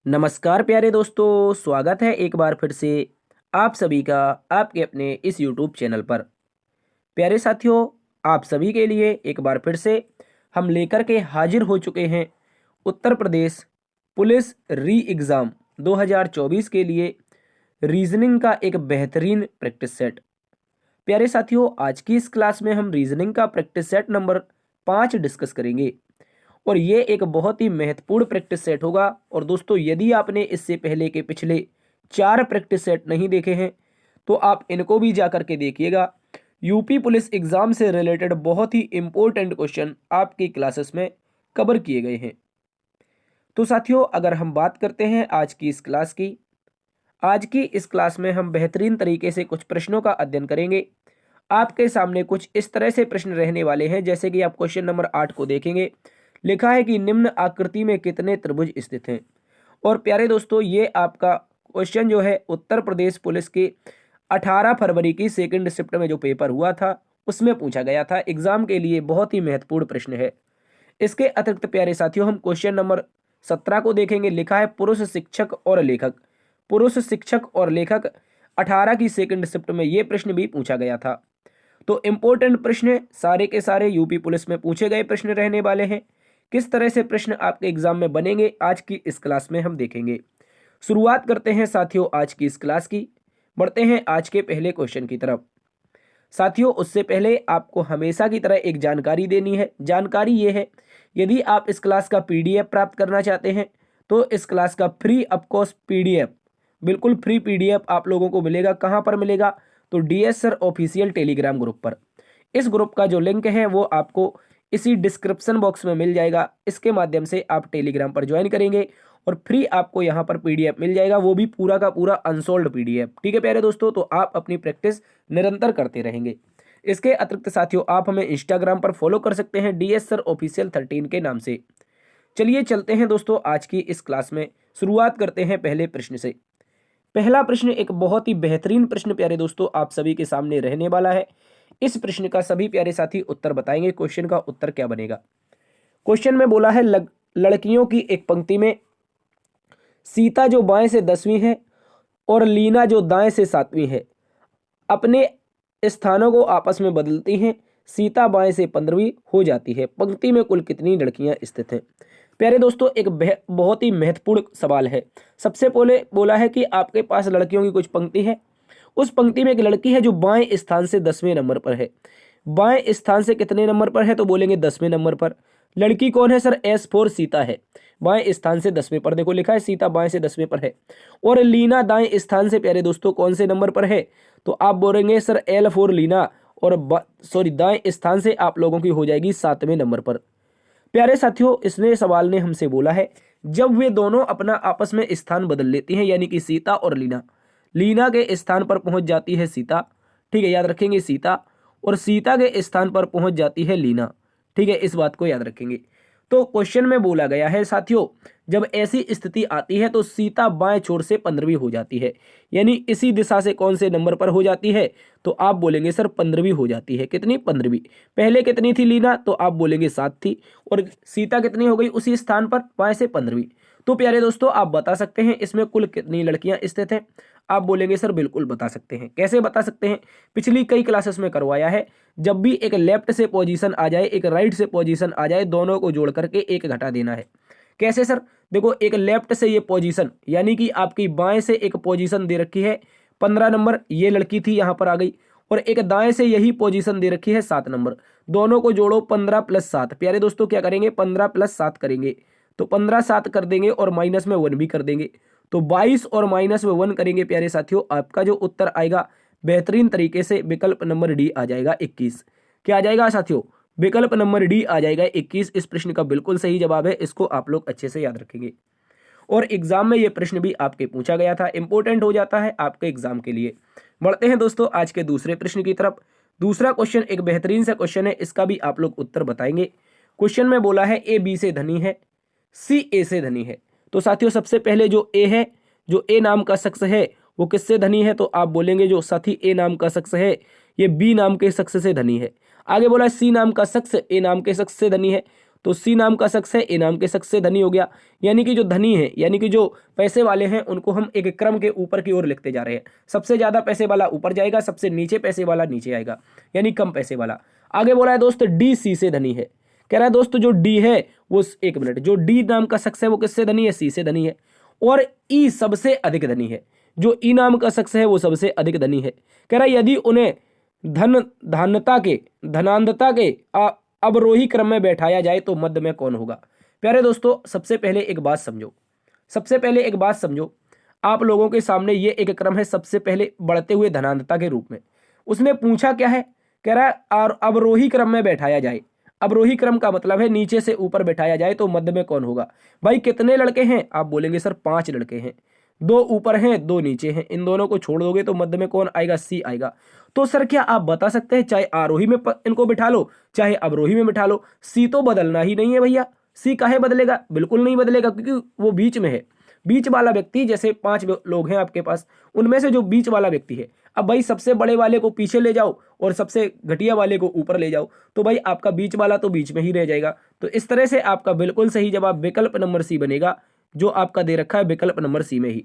नमस्कार प्यारे दोस्तों, स्वागत है एक बार फिर से आप सभी का आपके अपने इस YouTube चैनल पर। प्यारे साथियों, आप सभी के लिए एक बार फिर से हम लेकर के हाजिर हो चुके हैं उत्तर प्रदेश पुलिस री एग्ज़ाम 2024 के लिए रीजनिंग का एक बेहतरीन प्रैक्टिस सेट। प्यारे साथियों, आज की इस क्लास में हम रीजनिंग का प्रैक्टिस सेट नंबर 5 डिस्कस करेंगे और ये एक बहुत ही महत्वपूर्ण प्रैक्टिस सेट होगा। और दोस्तों, यदि आपने इससे पहले के पिछले 4 प्रैक्टिस सेट नहीं देखे हैं तो आप इनको भी जा करके देखिएगा। यूपी पुलिस एग्ज़ाम से रिलेटेड बहुत ही इम्पोर्टेंट क्वेश्चन आपकी क्लासेस में कवर किए गए हैं। तो साथियों, अगर हम बात करते हैं आज की इस क्लास की, आज की इस क्लास में हम बेहतरीन तरीके से कुछ प्रश्नों का अध्ययन करेंगे। आपके सामने कुछ इस तरह से प्रश्न रहने वाले हैं, जैसे कि आप क्वेश्चन नंबर 8 को देखेंगे। लिखा है कि निम्न आकृति में कितने त्रिभुज स्थित हैं। और प्यारे दोस्तों, ये आपका क्वेश्चन जो है उत्तर प्रदेश पुलिस के 18 फरवरी की सेकंड शिफ्ट में जो पेपर हुआ था उसमें पूछा गया था। एग्जाम के लिए बहुत ही महत्वपूर्ण प्रश्न है। इसके अतिरिक्त प्यारे साथियों, हम क्वेश्चन नंबर 17 को देखेंगे। लिखा है पुरुष शिक्षक और लेखक। पुरुष शिक्षक और लेखक 18 की सेकंड शिफ्ट में ये प्रश्न भी पूछा गया था। तो इंपॉर्टेंट प्रश्न सारे के सारे यूपी पुलिस में पूछे गए प्रश्न रहने वाले हैं। किस तरह से प्रश्न आपके एग्जाम में बनेंगे आज की इस क्लास में हम देखेंगे। शुरुआत करते हैं साथियों आज की इस क्लास की। बढ़ते हैं आज के पहले क्वेश्चन की तरफ। साथियों, उससे पहले आपको हमेशा की तरह एक जानकारी देनी है। जानकारी ये है, यदि आप इस क्लास का पीडीएफ प्राप्त करना चाहते हैं तो इस क्लास का फ्री ऑफ कॉस्ट पीडीएफ, बिल्कुल फ्री पीडीएफ आप लोगों को मिलेगा। कहाँ पर मिलेगा? तो DS sir official Telegram group पर। इस ग्रुप का जो लिंक है वो आपको इसी डिस्क्रिप्शन बॉक्स में मिल जाएगा। इसके माध्यम से आप टेलीग्राम पर ज्वाइन करेंगे और फ्री आपको यहाँ पर पीडीएफ मिल जाएगा, वो भी पूरा का पूरा अनसोल्ड पीडीएफ। ठीक है प्यारे दोस्तों, तो आप अपनी प्रैक्टिस निरंतर करते रहेंगे। इसके अतिरिक्त साथियों, आप हमें इंस्टाग्राम पर फॉलो कर सकते हैं डीएस सर ऑफिशियल 13 के नाम से। चलिए चलते हैं दोस्तों आज की इस क्लास में। शुरुआत करते हैं पहले प्रश्न से। पहला प्रश्न एक बहुत ही बेहतरीन प्रश्न प्यारे दोस्तों आप सभी के सामने रहने वाला है। इस प्रश्न का सभी प्यारे साथी उत्तर बताएंगे। क्वेश्चन का उत्तर क्या बनेगा? क्वेश्चन में बोला है लड़कियों की एक पंक्ति में सीता जो बाएं से 10वीं है और लीना जो दाएं से 7वीं है, अपने स्थानों को आपस में बदलती हैं। सीता बाएं से 15वीं हो जाती है। पंक्ति में कुल कितनी लड़कियां स्थित हैं? प्यारे दोस्तों, एक बहुत ही महत्वपूर्ण सवाल है। सबसे पहले बोला है कि आपके पास लड़कियों की कुछ पंक्ति है। उस पंक्ति में एक लड़की है जो बाएं स्थान से 10वें नंबर पर है। बाएं स्थान से कितने नंबर पर है? तो बोलेंगे 10वें नंबर पर। लड़की कौन है सर? S4 सीता है। बाएं स्थान से 10वें पर, देखो लिखा है सीता बाएं से 10वें पर है। और लीना दाएं स्थान से प्यारे दोस्तों कौन से नंबर पर है? तो आप बोलेंगे सर L4 लीना। और दाएं स्थान से आप लोगों की हो जाएगी 7वें नंबर पर। प्यारे साथियों, इसने सवाल ने हमसे बोला है जब वे दोनों अपना आपस में स्थान बदल लेती हैं, यानी कि सीता और लीना। लीना के स्थान पर पहुंच जाती है सीता, ठीक है, याद रखेंगे सीता, और सीता के स्थान पर पहुंच जाती है लीना। ठीक है, इस बात को याद रखेंगे। तो क्वेश्चन में बोला गया है साथियों, जब ऐसी स्थिति आती है तो सीता बाएं छोर से 15वीं हो जाती है, यानी इसी दिशा से कौन से नंबर पर हो जाती है? तो आप बोलेंगे सर 15वीं हो जाती है। कितनी? 15वीं। पहले कितनी थी लीना? तो आप बोलेंगे 7 थी। और सीता कितनी हो गई उसी स्थान पर बाएं से? 15वीं। तो प्यारे दोस्तों, आप बता सकते हैं इसमें कुल कितनी लड़कियां स्थित हैं? आप बोलेंगे सर बिल्कुल बता सकते हैं। कैसे बता सकते हैं? पिछली कई क्लासेस में करवाया है। जब भी एक लेफ्ट से पोजीशन आ जाए, एक राइट से पोजीशन आ जाए, दोनों को जोड़ करके एक घटा देना है। कैसे सर? देखो, एक लेफ्ट से ये पोजीशन, यानी कि आपकी बाएं से एक पोजीशन दे रखी है 15 नंबर, ये लड़की थी यहां पर आ गई। और एक दाएं से यही पोजीशन दे रखी है 7 नंबर। दोनों को जोड़ो 15 + 7। प्यारे दोस्तों क्या करेंगे? 15 + 7 करेंगे। तो 15 7 कर देंगे और माइनस में 1 भी कर देंगे। तो 22 और माइनस में 1 करेंगे प्यारे साथियों, आपका जो उत्तर आएगा बेहतरीन तरीके से विकल्प नंबर डी आ जाएगा 21। क्या आ जाएगा साथियों? विकल्प नंबर डी आ जाएगा 21। इस प्रश्न का बिल्कुल सही जवाब है। इसको आप लोग अच्छे से याद रखेंगे। और एग्जाम में ये प्रश्न भी आपके पूछा गया था, इंपॉर्टेंट हो जाता है आपके एग्जाम के लिए। बढ़ते हैं दोस्तों आज के दूसरे प्रश्न की तरफ। दूसरा क्वेश्चन एक बेहतरीन सा क्वेश्चन है, इसका भी आप लोग उत्तर बताएंगे। क्वेश्चन में बोला है ए बी से धनी है, सी ए से धनी है। तो साथियों, सबसे पहले जो ए है, जो ए नाम का शख्स है, वो किससे धनी है? तो आप बोलेंगे जो साथी ए नाम का शख्स है ये बी नाम के शख्स से धनी है। आगे बोला सी नाम का शख्स ए नाम के शख्स से धनी है। तो सी नाम का शख्स है, ए नाम के शख्स से धनी हो गया। यानी कि जो धनी है, यानी कि जो पैसे वाले हैं, उनको हम एक क्रम के ऊपर की ओर लिखते जा रहे हैं। सबसे ज्यादा पैसे वाला ऊपर जाएगा, सबसे नीचे पैसे वाला नीचे आएगा, यानी कम पैसे वाला। आगे बोला है दोस्त डी सी से धनी है। कह रहा है दोस्त जो डी है वो, एक मिनट, जो डी नाम का शख्स है वो किससे धनी है? सी से धनी है। और ई सबसे अधिक धनी है। जो ई नाम का शख्स है वो सबसे अधिक धनी है। कह रहा है यदि उन्हें धनांधता के अवरोही क्रम में बैठाया जाए तो मध्य में कौन होगा? प्यारे दोस्तों, सबसे पहले एक बात समझो, आप लोगों के सामने ये एक क्रम है, सबसे पहले बढ़ते हुए धनांधता के रूप में। उसने पूछा क्या है? कह रहा है और अवरोही क्रम में बैठाया जाए। अवरोही क्रम का मतलब है नीचे से ऊपर बैठाया जाए तो मध्य में कौन होगा? भाई कितने लड़के हैं? आप बोलेंगे सर 5 लड़के हैं, 2 ऊपर हैं 2 नीचे हैं, इन दोनों को छोड़ दोगे तो मध्य में कौन आएगा? सी आएगा। तो सर क्या आप बता सकते हैं चाहे आरोही में इनको बिठा लो चाहे अवरोही में बिठा लो, सी तो बदलना ही नहीं है भैया। सी काहे बदलेगा? बिल्कुल नहीं बदलेगा, क्योंकि वो बीच में है। बीच वाला व्यक्ति, जैसे 5 लोग हैं आपके पास, उनमें से जो बीच वाला व्यक्ति है, अब भाई सबसे बड़े वाले को पीछे ले जाओ और सबसे घटिया वाले को ऊपर ले जाओ, तो भाई आपका बीच वाला तो बीच में ही रह जाएगा। तो इस तरह से आपका बिल्कुल सही जवाब विकल्प नंबर सी बनेगा, जो आपका दे रखा है विकल्प नंबर सी में ही।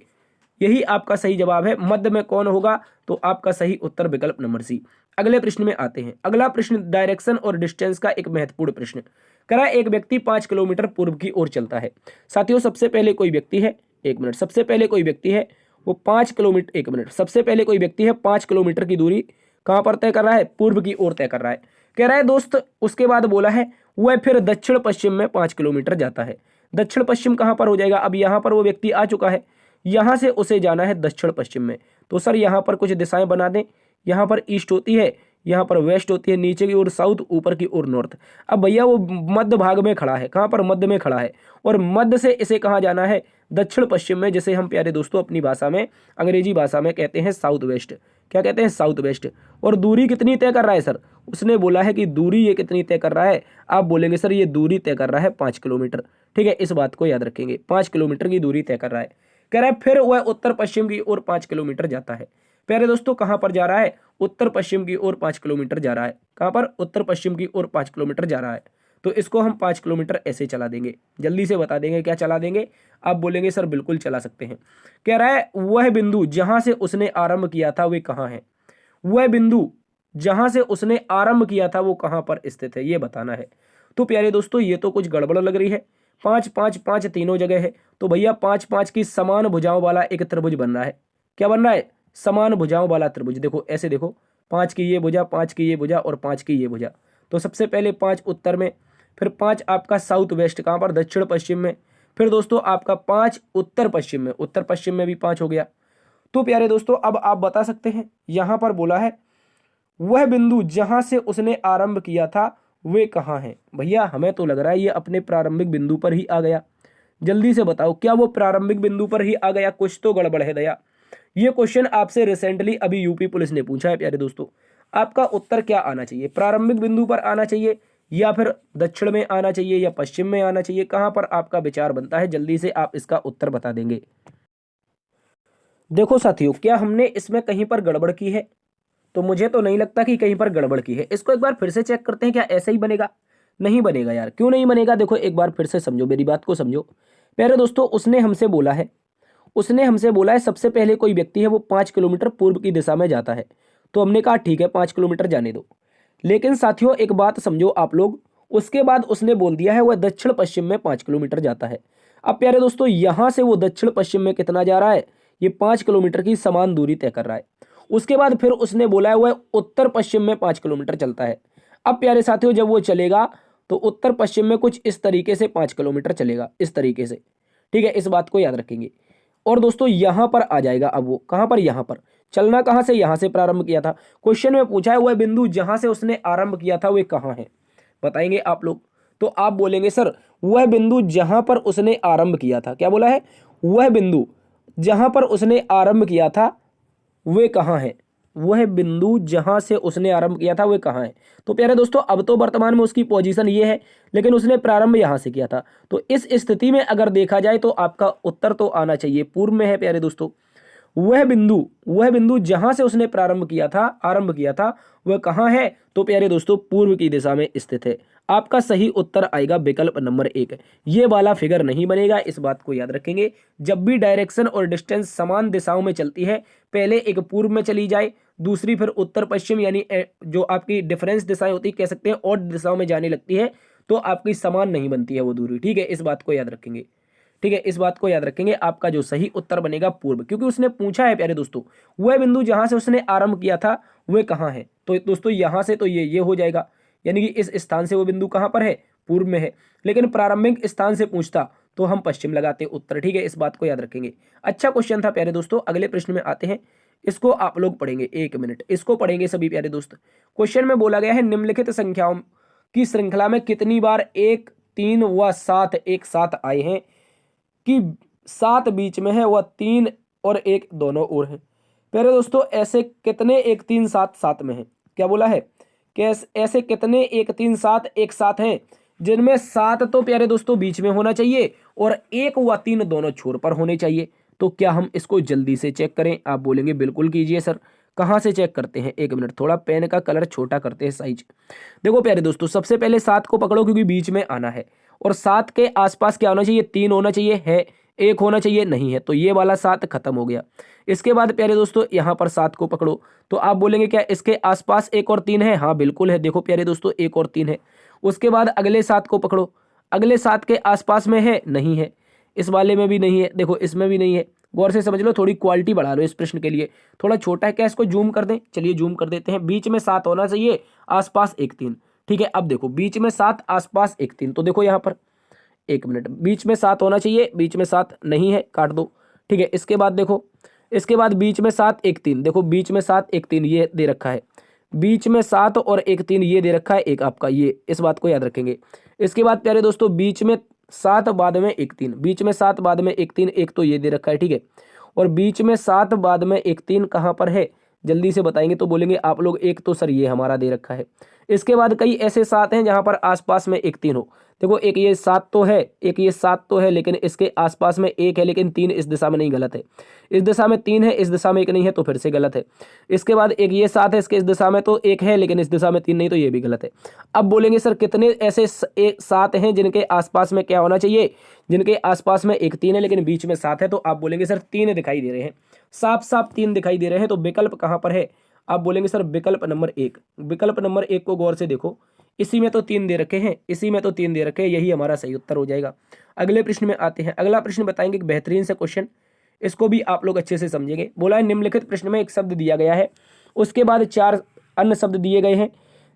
यही आपका सही जवाब है। मध्य में कौन होगा? तो आपका सही उत्तर विकल्प नंबर सी। अगले प्रश्न में आते हैं। अगला प्रश्न डायरेक्शन और डिस्टेंस का एक महत्वपूर्ण प्रश्न। करा एक व्यक्ति 5 किलोमीटर पूर्व की ओर चलता है। साथियों सबसे पहले कोई व्यक्ति है, एक मिनट, सबसे पहले कोई व्यक्ति है वो 5 किलोमीटर, एक मिनट, सबसे पहले कोई व्यक्ति है 5 किलोमीटर की दूरी कहां पर तय कर रहा है? पूर्व की ओर तय कर रहा है। कह रहा है दोस्त, उसके बाद बोला है वह फिर दक्षिण पश्चिम में 5 किलोमीटर जाता है। दक्षिण पश्चिम कहां पर हो जाएगा? अब यहां पर वो व्यक्ति आ चुका है, यहां से उसे जाना है दक्षिण पश्चिम में। तो सर यहां पर कुछ दिशाएं बना दें। यहां पर ईस्ट होती है, यहाँ पर वेस्ट होती है, नीचे की ओर साउथ, ऊपर की ओर नॉर्थ। अब भैया वो मध्य भाग में खड़ा है, कहाँ पर? मध्य में खड़ा है, और मध्य से इसे कहाँ जाना है? दक्षिण पश्चिम में, जिसे हम प्यारे दोस्तों अपनी भाषा में, अंग्रेजी भाषा में कहते हैं साउथ वेस्ट। क्या कहते हैं? South west. और दूरी कितनी तय कर रहा है सर? उसने बोला है कि दूरी ये कितनी तय कर रहा है? आप बोलेंगे सर ये दूरी तय कर रहा है 5 किलोमीटर। ठीक है, इस बात को याद रखेंगे, 5 किलोमीटर की दूरी तय कर रहा है। कह रहा है फिर वह उत्तर पश्चिम की ओर 5 किलोमीटर जाता है। प्यारे दोस्तों कहां पर जा रहा है? उत्तर पश्चिम की ओर 5 किलोमीटर जा रहा है। कहां पर? उत्तर पश्चिम की ओर 5 किलोमीटर जा रहा है। तो इसको हम 5 किलोमीटर ऐसे चला देंगे, जल्दी से बता देंगे क्या चला देंगे। आप बोलेंगे सर बिल्कुल चला सकते हैं। कह रहा है वह बिंदु जहां से उसने आरंभ किया था वे कहां है? वह बिंदु जहां से उसने आरंभ किया था वो कहां पर स्थित है, ये बताना है। तो प्यारे दोस्तों ये तो कुछ गड़बड़ लग रही है। 5 5 5 तीनों जगह है, तो भैया 5 5 की समान भुजाओं वाला एक त्रिभुज बन रहा है। क्या बन रहा है? समान भुजाओं वाला त्रिभुज। देखो ऐसे देखो, 5 की ये भुजा, 5 की ये भुजा और 5 की ये भुजा। तो सबसे पहले 5 उत्तर में, फिर 5 आपका साउथ वेस्ट, कहाँ पर? दक्षिण पश्चिम में। फिर दोस्तों आपका 5 उत्तर पश्चिम में, उत्तर पश्चिम में भी 5 हो गया। तो प्यारे दोस्तों अब आप बता सकते हैं, यहां पर बोला है वह बिंदु जहां से उसने आरंभ किया था वे कहां है? भैया हमें तो लग रहा है ये अपने प्रारंभिक बिंदु पर ही आ गया। जल्दी से बताओ क्या वो प्रारंभिक बिंदु पर ही आ गया? कुछ तो गड़बड़ है दया। ये क्वेश्चन आपसे रिसेंटली अभी यूपी पुलिस ने पूछा है प्यारे दोस्तों। आपका उत्तर क्या आना चाहिए? प्रारंभिक बिंदु पर आना चाहिए, या फिर दक्षिण में आना चाहिए, या पश्चिम में आना चाहिए? कहां पर आपका विचार बनता है? जल्दी से आप इसका उत्तर बता देंगे। देखो साथियों, क्या हमने इसमें कहीं पर गड़बड़ की है? तो मुझे तो नहीं लगता कि कहीं पर गड़बड़ की है। इसको एक बार फिर से चेक करते हैं, क्या ऐसे ही बनेगा? नहीं बनेगा यार। क्यों नहीं बनेगा? देखो एक बार फिर से समझो, मेरी बात को समझो प्यारे दोस्तों। उसने हमसे बोला है सबसे पहले कोई व्यक्ति है वो 5 किलोमीटर पूर्व की दिशा में जाता है। तो हमने कहा ठीक है 5 किलोमीटर जाने दो। लेकिन साथियों एक बात समझो आप लोग, उसके बाद उसने बोल दिया है वह दक्षिण पश्चिम में 5 किलोमीटर जाता है। अब प्यारे दोस्तों यहां से वो दक्षिण पश्चिम में कितना जा रहा है? ये 5 किलोमीटर की समान दूरी तय कर रहा है। उसके बाद फिर उसने बोला है वह उत्तर पश्चिम में 5 किलोमीटर चलता है। अब प्यारे साथियों जब वो चलेगा तो उत्तर पश्चिम में कुछ इस तरीके से 5 किलोमीटर चलेगा, इस तरीके से। ठीक है, इस बात को याद रखेंगे। और दोस्तों यहां पर आ जाएगा। अब वो कहां पर? यहां पर। चलना कहां से? यहां से प्रारंभ किया था। क्वेश्चन में पूछा है वह बिंदु जहां से उसने आरंभ किया था वे कहां है? बताएंगे आप लोग। तो आप बोलेंगे सर वह बिंदु जहां पर उसने आरंभ किया था। क्या बोला है? वह बिंदु जहां पर उसने आरंभ किया था वे कहां है? वह बिंदु जहां से उसने आरंभ किया था वे कहां है? तो प्यारे दोस्तों अब तो वर्तमान में उसकी पोजीशन ये है, लेकिन उसने प्रारंभ यहां से किया था। तो इस स्थिति में अगर देखा जाए तो आपका उत्तर तो आना चाहिए पूर्व में है प्यारे दोस्तों। वह बिंदु जहां से उसने आरंभ किया था वह कहाँ है? तो प्यारे दोस्तों पूर्व की दिशा में स्थित है। आपका सही उत्तर आएगा विकल्प नंबर 1। ये वाला फिगर नहीं बनेगा, इस बात को याद रखेंगे। जब भी डायरेक्शन और डिस्टेंस समान दिशाओं में चलती है, पहले एक पूर्व में चली जाए, दूसरी फिर उत्तर पश्चिम, यानी जो आपकी डिफरेंस दिशाएं होती कह सकते हैं और दिशाओं में जाने लगती है, तो आपकी समान नहीं बनती है वो दूरी। ठीक है, इस बात को याद रखेंगे। ठीक है, इस बात को याद रखेंगे। आपका जो सही उत्तर बनेगा पूर्व, क्योंकि उसने पूछा है प्यारे दोस्तों वह बिंदु जहां से उसने आरंभ किया था वह कहाँ है। तो दोस्तों यहां से तो ये हो जाएगा, यानी कि इस स्थान से वो बिंदु कहां पर है? पूर्व में है। लेकिन प्रारंभिक स्थान से पूछता तो हम पश्चिम लगाते उत्तर। ठीक है, इस बात को याद रखेंगे। अच्छा क्वेश्चन था प्यारे दोस्तों। अगले प्रश्न में आते हैं, इसको आप लोग पढ़ेंगे, 1 मिनट इसको पढ़ेंगे सभी प्यारे दोस्त। क्वेश्चन में बोला गया है निम्नलिखित संख्याओं की श्रृंखला में कितनी बार 1, 3 व 7 एक साथ आए हैं कि 7 बीच में है व 3 और 1 दोनों ओर है। प्यारे दोस्तों ऐसे कितने 1, 3, 7 साथ में है? क्या बोला है कि ऐसे कितने 1, 3, 7 एक साथ हैं जिनमें 7 तो प्यारे दोस्तों बीच में होना चाहिए और 1 व 3 दोनों छोर पर होने चाहिए। तो क्या हम इसको जल्दी से चेक करें? आप बोलेंगे बिल्कुल कीजिए सर। कहाँ से चेक करते हैं? 1 मिनट, थोड़ा पेन का कलर छोटा करते हैं साइज। देखो प्यारे दोस्तों सबसे पहले 7 को पकड़ो क्योंकि बीच में आना है, और 7 के आसपास क्या होना चाहिए? 3 होना चाहिए, है 1 होना चाहिए, नहीं है, तो ये वाला 7 खत्म हो गया। इसके बाद प्यारे दोस्तों यहाँ पर 7 को पकड़ो, तो आप बोलेंगे क्या इसके आसपास 1 और 3 है? हाँ बिल्कुल है। देखो प्यारे दोस्तों 1 और 3 है। उसके बाद अगले 7 को पकड़ो, अगले 7 के आसपास में है? नहीं है। इस वाले में भी नहीं है, देखो इसमें भी नहीं है। गौर से समझ लो, थोड़ी क्वालिटी बढ़ा लो इस प्रश्न के लिए। थोड़ा छोटा है क्या, इसको जूम कर दें? चलिए जूम कर देते हैं। बीच में 7 होना चाहिए, आसपास 1, 3। ठीक है, अब देखो बीच में 7 आसपास 1, 3, तो देखो यहाँ पर 1 मिनट, बीच में 7 होना चाहिए, बीच में 7 नहीं है, काट दो। ठीक है, इसके बाद देखो, इसके बाद बीच में 7, 1, 3, देखो बीच में 7, 1, 3 ये दे रखा है। बीच में 7 और 1, 3 ये दे रखा है, एक आपका ये, इस बात को याद रखेंगे। इसके बाद प्यारे दोस्तों बीच में 7 बाद में 1, 3, बीच में 7 बाद में 1, 3, एक तो ये दे रखा है। ठीक है, और बीच में 7 बाद में 1, 3 कहाँ पर है? जल्दी से बताएंगे तो बोलेंगे आप लोग एक तो सर ये हमारा दे रखा है। इसके बाद कई ऐसे 7 हैं जहां पर आसपास में 1, 3 हो। देखो एक ये 7 तो है, एक ये 7 तो है, लेकिन इसके आसपास में 1 है, लेकिन 3 इस दिशा में नहीं, गलत है। इस दिशा में 3 है, इस दिशा में 1 नहीं है, तो फिर से गलत है। इसके बाद एक ये 7 है, इसके इस दिशा में तो 1 है, लेकिन इस दिशा में 3 नहीं, तो ये भी गलत है। अब बोलेंगे सर कितने ऐसे 7 हैं जिनके आसपास में क्या होना चाहिए? जिनके आसपास में 1, 3 है लेकिन बीच में 7 है, तो आप बोलेंगे सर 3 दिखाई दे रहे हैं, साफ साफ 3 दिखाई दे रहे हैं, तो विकल्प कहाँ पर है? आप बोलेंगे सर विकल्प नंबर 1। विकल्प नंबर 1 को गौर से देखो, इसी में तो 3 दे रखे हैं, इसी में तो 3 दे रखे हैं, यही हमारा सही उत्तर हो जाएगा। अगले प्रश्न में आते हैं। अगला प्रश्न बताएंगे एक बेहतरीन से क्वेश्चन, इसको भी आप लोग अच्छे से समझेंगे। बोला है निम्नलिखित प्रश्न में एक शब्द दिया गया है, उसके बाद 4 अन्य शब्द दिए गए हैं,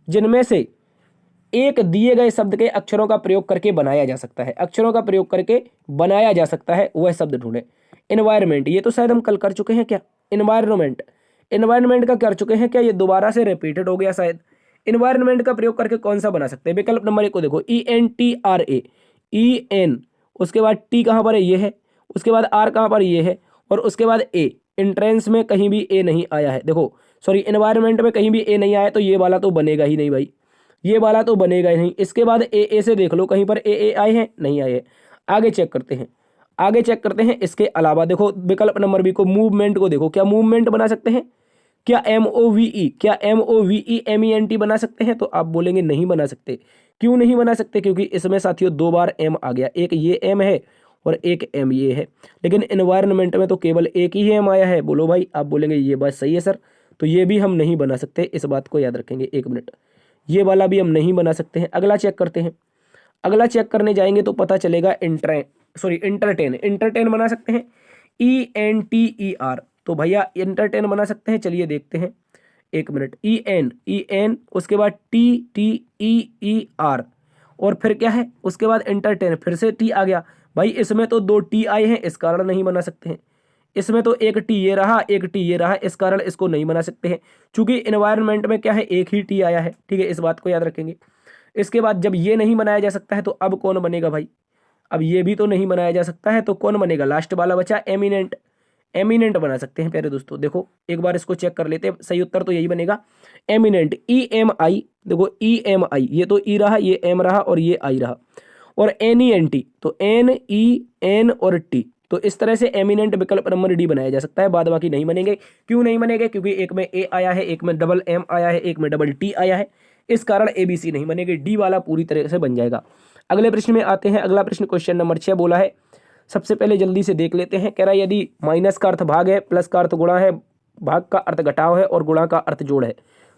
जिनमें से एक दिए गए शब्द के अक्षरों का प्रयोग करके बनाया जा सकता है। अक्षरों का प्रयोग करके बनाया जा सकता है, वह शब्द ढूंढे। एनवायरमेंट, ये तो शायद हम कल कर चुके हैं क्या? एनवायरमेंट, एनवायरमेंट का कर चुके हैं क्या? ये दोबारा से रिपीटेड हो गया शायद। एनवायरमेंट का प्रयोग करके कौन सा बना सकते हैं? विकल्प नंबर 1 को देखो, ENTRA, EN, उसके बाद T कहाँ पर है? ये है। उसके बाद R कहाँ पर? ये है। और उसके बाद A, एंट्रेंस में कहीं भी A नहीं आया है, देखो सॉरी एनवायरमेंट में कहीं भी A नहीं आया, तो ये वाला तो बनेगा ही नहीं भाई, ये वाला तो बनेगा ही नहीं। इसके बाद ए से देख लो, कहीं पर ए आए हैं? नहीं आए हैं। आगे चेक करते हैं, आगे चेक करते हैं। इसके अलावा देखो विकल्प नंबर बी को, मूवमेंट को देखो, क्या मूवमेंट बना सकते हैं? क्या MOVE, क्या MOVE MENT बना सकते हैं? तो आप बोलेंगे नहीं बना सकते। क्यों नहीं बना सकते? क्योंकि इसमें साथियों 2 बार M आ गया, एक ये M है और एक M ये है, लेकिन एनवायरनमेंट में तो केवल एक ही M आया है। बोलो भाई, आप बोलेंगे ये बात सही है सर, तो ये भी हम नहीं बना सकते, इस बात को याद रखेंगे। 1 मिनट, ये वाला भी हम नहीं बना सकते हैं। अगला चेक करते हैं। अगला चेक करने जाएंगे तो पता चलेगा इंटरटेन, इंटरटेन बना सकते हैं, ENTER, तो भैया इंटरटेन बना सकते हैं। चलिए देखते हैं, 1 मिनट, EN, उसके बाद TTEER, और फिर क्या है? उसके बाद इंटरटेन, फिर से T आ गया। भाई इसमें तो 2 T आए हैं, इस कारण नहीं बना सकते हैं। इसमें तो एक T ये रहा, एक T ये रहा, इस कारण इसको नहीं बना सकते हैं, क्योंकि एनवायरनमेंट में क्या है? एक ही T आया है। ठीक है, इस बात को याद रखेंगे। इसके बाद जब ये नहीं बनाया जा सकता है तो अब कौन बनेगा भाई? अब ये भी तो नहीं बनाया जा सकता है, तो कौन बनेगा? लास्ट वाला बचा एमिनेंट, एमिनेंट बना सकते हैं प्यारे दोस्तों। देखो एक बार इसको चेक कर लेते हैं, सही उत्तर तो यही बनेगा, एमिनेंट, EMI, देखो EMI, ये तो E रहा, ये M रहा और ये I रहा, और NENT, तो NEN और T, तो इस तरह से एमिनेंट विकल्प नंबर डी बनाया जा सकता है, बाद बाकी नहीं बनेंगे। क्यों नहीं बनेंगे? क्योंकि एक में ए आया है, एक में डबल एम आया है, एक में डबल टी आया है, इस कारण ए बी सी नहीं बनेंगे, डी वाला पूरी तरह से बन जाएगा। अगले प्रश्न में आते हैं। अगला प्रश्न क्वेश्चन नंबर 6 बोला है, सबसे पहले जल्दी से देख लेते हैं। कह रहा है यदि माइनस का अर्थ भाग है, प्लस का अर्थ गुणा है, भाग का अर्थ घटाव है और गुणा का अर्थ जोड़ है,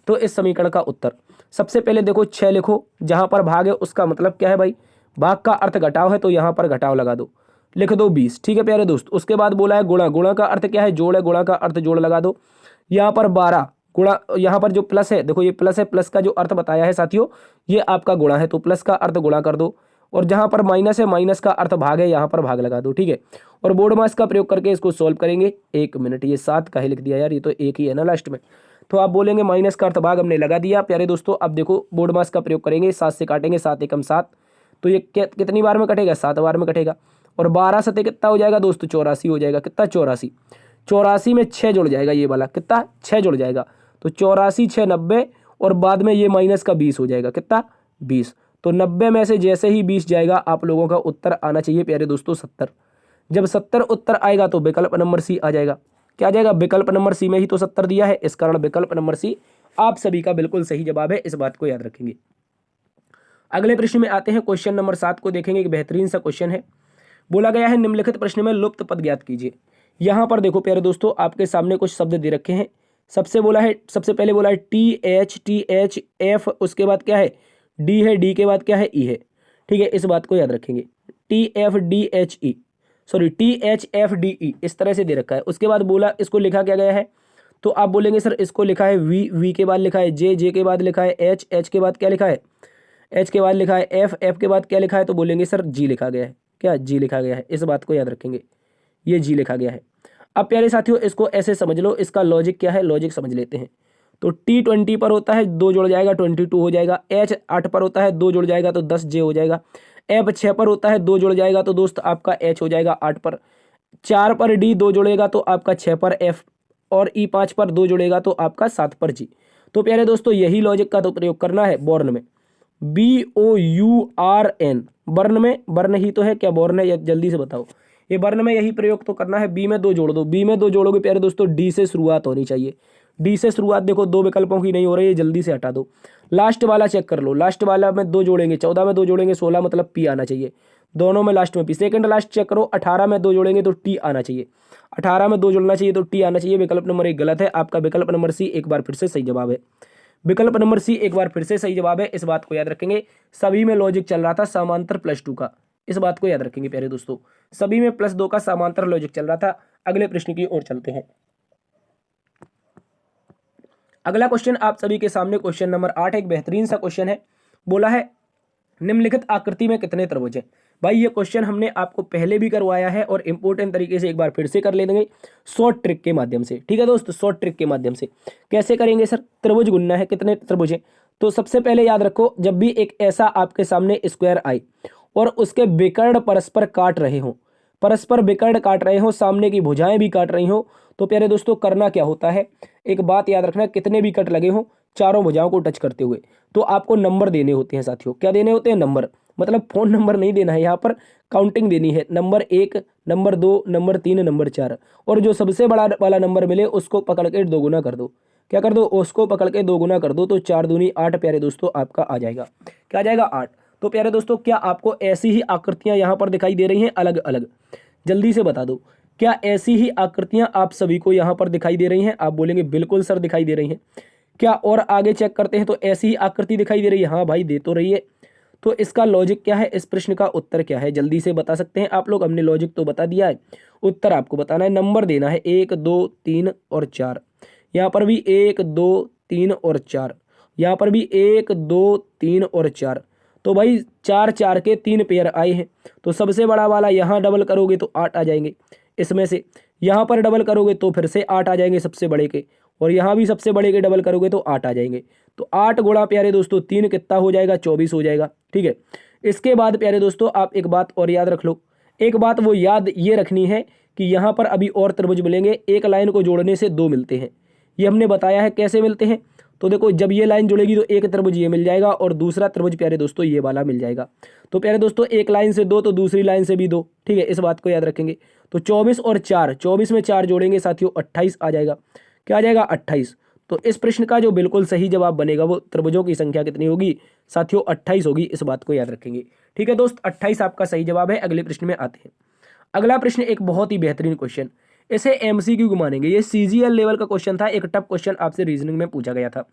तो इस समीकरण का उत्तर। सबसे पहले देखो 6 लिखो, जहां पर भाग है उसका मतलब क्या है भाई, भाग का अर्थ घटाव है तो यहां पर घटाव लगा दो, लिख दो 20। ठीक है प्यारे दोस्त। उसके बाद बोला है गुणा, गुणा का अर्थ क्या है, जोड़ है, गुणा का अर्थ जोड़ लगा दो। यहाँ पर 12 गुणा, यहाँ पर जो प्लस है देखो ये प्लस है, प्लस का जो अर्थ बताया है साथियों ये आपका गुणा है, तो प्लस का अर्थ गुणा कर दो। और जहां पर माइनस है, माइनस का अर्थ भाग है, यहाँ पर भाग लगा दो। ठीक है, और बोर्ड मास का प्रयोग करके इसको सोल्व करेंगे। 1 मिनट, ये 7 का ही लिख दिया यार, ये तो एक ही है ना लास्ट में। तो आप बोलेंगे माइनस का अर्थ भाग हमने लगा दिया प्यारे दोस्तों। अब देखो बोर्ड मास का प्रयोग करेंगे, 7 से काटेंगे, 7 एकम 7, तो ये कितनी बार में कटेगा, 7 बार में कटेगा। और 12 सते कितना हो जाएगा दोस्तों, 84 हो जाएगा। कितना, 84। 84 में 6 जुड़ जाएगा, ये वाला कितना, 6 जुड़ जाएगा, तो 84 6 90, और बाद में ये माइनस का 20 हो जाएगा, कितना, 20। तो 90 में से जैसे ही 20 जाएगा आप लोगों का उत्तर आना चाहिए प्यारे दोस्तों 70। जब 70 उत्तर आएगा तो विकल्प नंबर सी आ जाएगा। क्या आ जाएगा, विकल्प नंबर सी में ही तो 70 दिया है, इस कारण विकल्प नंबर सी आप सभी का बिल्कुल सही जवाब है, इस बात को याद रखेंगे। अगले प्रश्न में आते हैं। क्वेश्चन नंबर 7 को देखेंगे, एक बेहतरीन सा क्वेश्चन है। बोला गया है निम्नलिखित प्रश्न में लुप्त पद ज्ञात कीजिए। यहां पर देखो प्यारे दोस्तों आपके सामने कुछ शब्द दे रखे हैं। सबसे पहले बोला है टी एच एफ, उसके बाद क्या है, डी है, डी के बाद क्या है, ई है। ठीक है, इस बात को याद रखेंगे। T F D H E, sorry T H F D E, इस तरह से दे रखा है। उसके बाद बोला इसको लिखा क्या गया है, तो आप बोलेंगे सर इसको लिखा है वी, वी के बाद लिखा है जे, जे के बाद लिखा है एच, एच के बाद क्या लिखा है, एच के बाद लिखा है एफ, एफ के बाद क्या लिखा है, तो बोलेंगे सर जी लिखा गया है। क्या, जी लिखा गया है, इस बात को याद रखेंगे, ये जी लिखा गया है। अब प्यारे साथियों इसको ऐसे समझ लो, इसका लॉजिक क्या है, लॉजिक समझ लेते हैं। तो टी 20 पर होता है, 2 जुड़ जाएगा 22 हो जाएगा। एच 8 पर होता है, 2 जुड़ जाएगा तो 10 जे हो जाएगा। एफ 6 पर होता है, 2 जुड़ जाएगा तो दोस्त आपका एच हो जाएगा 8 पर। 4 पर डी 2 जुड़ेगा तो आपका 6 पर एफ, और ई 5 पर 2 जुड़ेगा तो आपका 7 पर जी। तो प्यारे दोस्तों यही लॉजिक का तो प्रयोग करना है बॉर्न में, BOURN, बर्न में, बर्न ही तो है, क्या बॉर्न है, जल्दी से बताओ। ये बर्न में यही प्रयोग तो करना है। बी में 2 जोड़ दो, बी में 2 जोड़ोगे प्यारे दोस्तों डी से शुरुआत होनी चाहिए। डी से शुरुआत देखो 2 विकल्पों की नहीं हो रही है, जल्दी से हटा दो। लास्ट वाला चेक कर लो, लास्ट वाला में 2 जोड़ेंगे, 14 में 2 जोड़ेंगे 16, मतलब पी आना चाहिए। दोनों में लास्ट में पी। सेकंड लास्ट चेक करो, 18 में 2 जोड़ेंगे तो टी आना चाहिए। 18 में 2 जोड़ना चाहिए तो टी आना चाहिए। विकल्प नंबर 1 गलत है, आपका विकल्प नंबर सी एक बार फिर से सही जवाब है। विकल्प नंबर सी एक बार फिर से सही जवाब है, इस बात को याद रखेंगे। सभी में लॉजिक चल रहा था समांतर +2 का, इस बात को याद रखेंगे प्यारे दोस्तों। सभी में +2 का समांतर लॉजिक चल रहा था। अगले प्रश्न की ओर चलते हैं। अगला क्वेश्चन आप सभी के सामने क्वेश्चन नंबर 8, एक बेहतरीन सा क्वेश्चन है। बोला है निम्नलिखित आकृति में कितने त्रिभुज हैं। भाई ये क्वेश्चन हमने आपको पहले भी करवाया है और इंपॉर्टेंट तरीके से एक बार फिर से कर ले देंगे शॉर्ट ट्रिक के माध्यम से। ठीक है दोस्त, शॉर्ट ट्रिक के माध्यम से कैसे करेंगे सर, त्रिभुज गुनना है, कितने त्रिभुज हैं। तो सबसे पहले याद रखो, जब भी एक ऐसा आपके सामने स्क्वायर आए और उसके विकर्ण परस्पर काट रहे हो, परस्पर विकर्ण काट रहे हो, सामने की भुजाएं भी काट रही हो, तो प्यारे दोस्तों करना क्या होता है, एक बात याद रखना, कितने भी कट लगे हो चारों भुजाओं को टच करते हुए, तो आपको नंबर देने होते हैं साथियों। क्या देने होते हैं, नंबर, मतलब फोन नंबर नहीं देना है, यहाँ पर काउंटिंग देनी है। नंबर 1, नंबर 2, नंबर 3, नंबर 4, और जो सबसे बड़ा वाला नंबर मिले उसको पकड़ के 2 गुना कर दो। क्या कर दो, उसको पकड़ के 2 गुना कर दो, तो 4 दूनी 8 प्यारे दोस्तों आपका आ जाएगा। क्या आ जाएगा, 8। तो प्यारे दोस्तों क्या आपको ऐसी ही आकृतियां यहाँ पर दिखाई दे रही हैं अलग अलग, जल्दी से बता दो, क्या ऐसी ही आकृतियां आप सभी को यहाँ पर दिखाई दे रही हैं। आप बोलेंगे बिल्कुल सर दिखाई दे रही हैं। क्या और आगे चेक करते हैं तो ऐसी ही आकृति दिखाई दे रही है, हाँ भाई दे तो रही है। तो इसका लॉजिक क्या है, इस प्रश्न का उत्तर क्या है, जल्दी से बता सकते हैं आप लोग। हमने लॉजिक तो बता दिया है, उत्तर आपको बताना है। नंबर देना है 1, 2, 3 और 4, यहाँ पर भी 1, 2, 3 और 4, यहाँ पर भी 1, 2, 3 और 4। तो भाई 4 4 के 3 पेयर आए हैं, तो सबसे बड़ा वाला यहाँ डबल करोगे तो 8 आ जाएंगे। इसमें से यहाँ पर डबल करोगे तो फिर से 8 आ जाएंगे सबसे बड़े के, और यहाँ भी सबसे बड़े के डबल करोगे तो 8 आ जाएंगे। तो 8 गुणा प्यारे दोस्तों 3 कितना हो जाएगा, 24 हो जाएगा। ठीक है, इसके बाद प्यारे दोस्तों आप एक बात और याद रख लो, एक बात वो याद ये रखनी है कि यहाँ पर अभी और त्रिभुज मिलेंगे, एक लाइन को जोड़ने से 2 मिलते हैं, ये हमने बताया है कैसे मिलते हैं। तो देखो जब ये लाइन जुड़ेगी तो एक त्रिभुज ये मिल जाएगा और दूसरा त्रिभुज प्यारे दोस्तों ये वाला मिल जाएगा। तो प्यारे दोस्तों एक लाइन से 2 तो दूसरी लाइन से भी 2, ठीक है, इस बात को याद रखेंगे। तो 24 और 4, 24 में 4 जोड़ेंगे साथियों 28 आ जाएगा। क्या आ जाएगा? 28। तो इस प्रश्न का जो बिल्कुल सही जवाब बनेगा वो त्रिभुजों की संख्या कितनी होगी साथियों? 28 होगी, इस बात को याद रखेंगे। ठीक है दोस्त, 28 आपका सही जवाब है। अगले प्रश्न में आते हैं। अगला प्रश्न एक बहुत ही बेहतरीन क्वेश्चन, इसे एमसीक्यू मानेंगे। ये सीजीएल लेवल का क्वेश्चन था, एक टफ क्वेश्चन आपसे रीजनिंग में पूछा गया था।